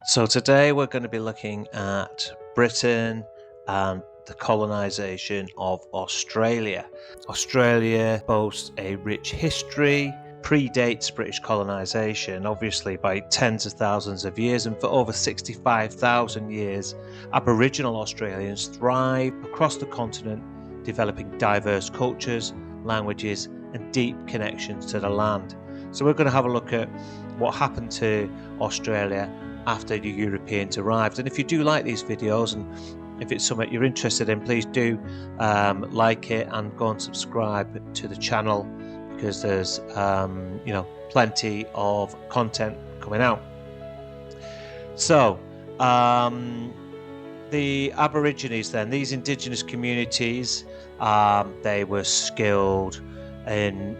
So today we're going to be looking at Britain and the colonisation of Australia. Australia boasts a rich history, predates British colonisation, obviously by tens of thousands of years, and for over 65,000 years, Aboriginal Australians thrive across the continent, developing diverse cultures, languages, and deep connections to the land. So we're going to have a look at what happened to Australia after the Europeans arrived. And if you do like these videos, and if it's something you're interested in, please do like it and go and subscribe to the channel, because there's plenty of content coming out. So the Aborigines, then, these indigenous communities, they were skilled in,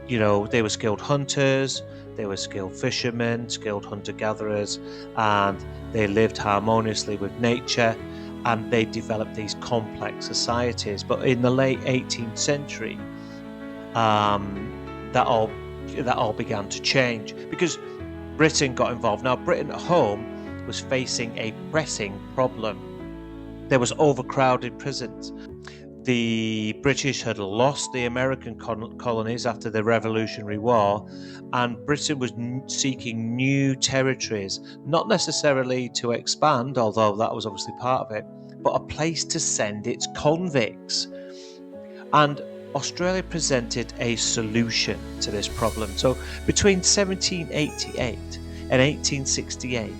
they were skilled hunters, they were skilled fishermen, skilled hunter-gatherers, and they lived harmoniously with nature, and they developed these complex societies. But in the late 18th century, that all began to change because Britain got involved. Now, Britain at home was facing a pressing problem. There was overcrowded prisons. The British had lost the American colonies after the Revolutionary War, and Britain was seeking new territories, not necessarily to expand, although that was obviously part of it, but a place to send its convicts. And Australia presented a solution to this problem. So between 1788 and 1868,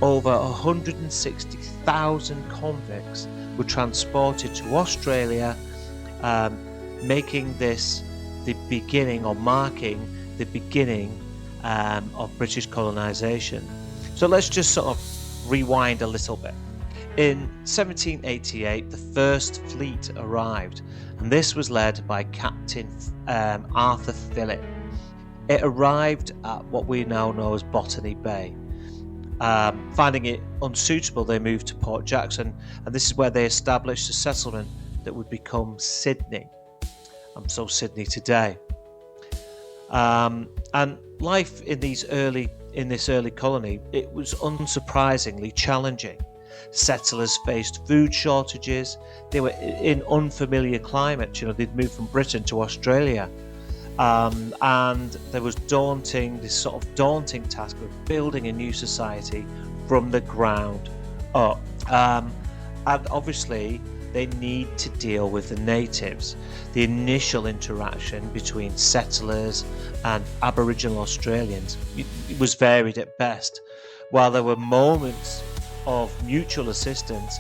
over 160,000 convicts were transported to Australia, making this the beginning, or marking the beginning of British colonisation. So let's just sort of rewind a little bit. In 1788, the first fleet arrived, and this was led by Captain Arthur Phillip. It arrived at what we now know as Botany Bay. Finding it unsuitable, they moved to Port Jackson, and this is where they established a settlement that would become Sydney, and so Sydney today. And life in this early colony, it was unsurprisingly challenging. Settlers faced food shortages. They were in unfamiliar climate. They'd moved from Britain to Australia. And there was this sort of daunting task of building a new society from the ground up. And obviously they need to deal with the natives. The initial interaction between settlers and Aboriginal Australians, it was varied at best. While there were moments of mutual assistance,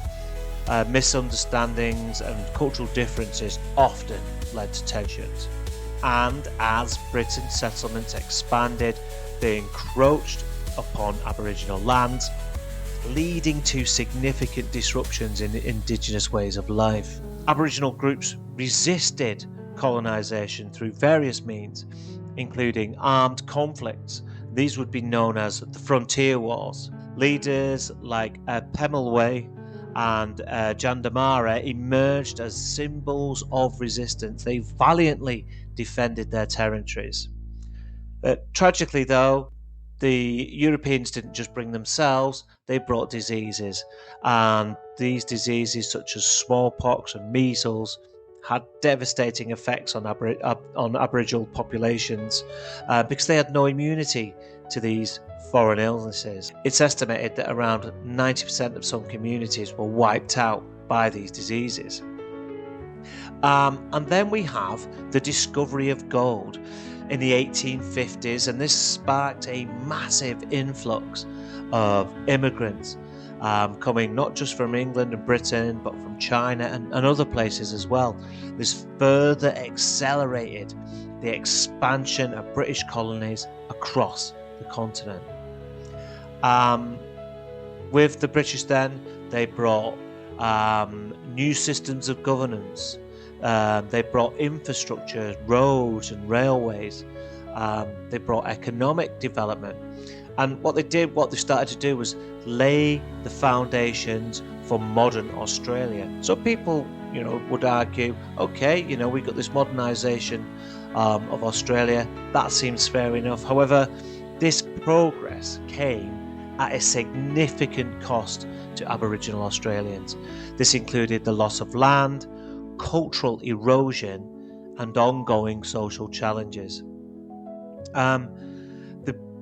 misunderstandings and cultural differences often led to tensions. And as Britain's settlements expanded, they encroached upon Aboriginal lands, leading to significant disruptions in Indigenous ways of life. Aboriginal groups resisted colonisation through various means, including armed conflicts. These would be known as the Frontier Wars. Leaders like Pemulwuy and Jandamara emerged as symbols of resistance. They valiantly defended their territories. Tragically, though, the Europeans didn't just bring themselves, they brought diseases. And these diseases, such as smallpox and measles, had devastating effects on Aboriginal populations because they had no immunity to these foreign illnesses. It's estimated that around 90% of some communities were wiped out by these diseases. And then we have the discovery of gold in the 1850s, and this sparked a massive influx of immigrants coming not just from England and Britain, but from China and other places as well. This further accelerated the expansion of British colonies across the continent. With the British then, they brought new systems of governance. They brought infrastructure, roads and railways. They brought economic development. And what they started to do was lay the foundations for modern Australia. So people, would argue, okay, we got this modernisation of Australia. That seems fair enough. However, this progress came at a significant cost to Aboriginal Australians. This included the loss of land, cultural erosion, and ongoing social challenges.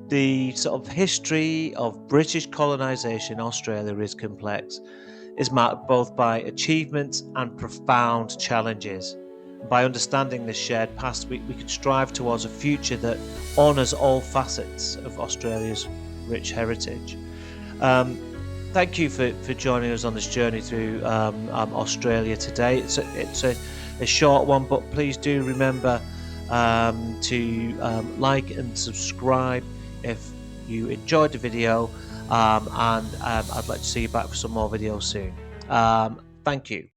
The sort of history of British colonisation in Australia is complex. It's marked both by achievements and profound challenges. By understanding this shared past, we can strive towards a future that honours all facets of Australia's rich heritage. Thank you for joining us on this journey through Australia today. It's a short one, but please do remember to like and subscribe if you enjoyed the video, and I'd like to see you back for some more videos soon. Thank you.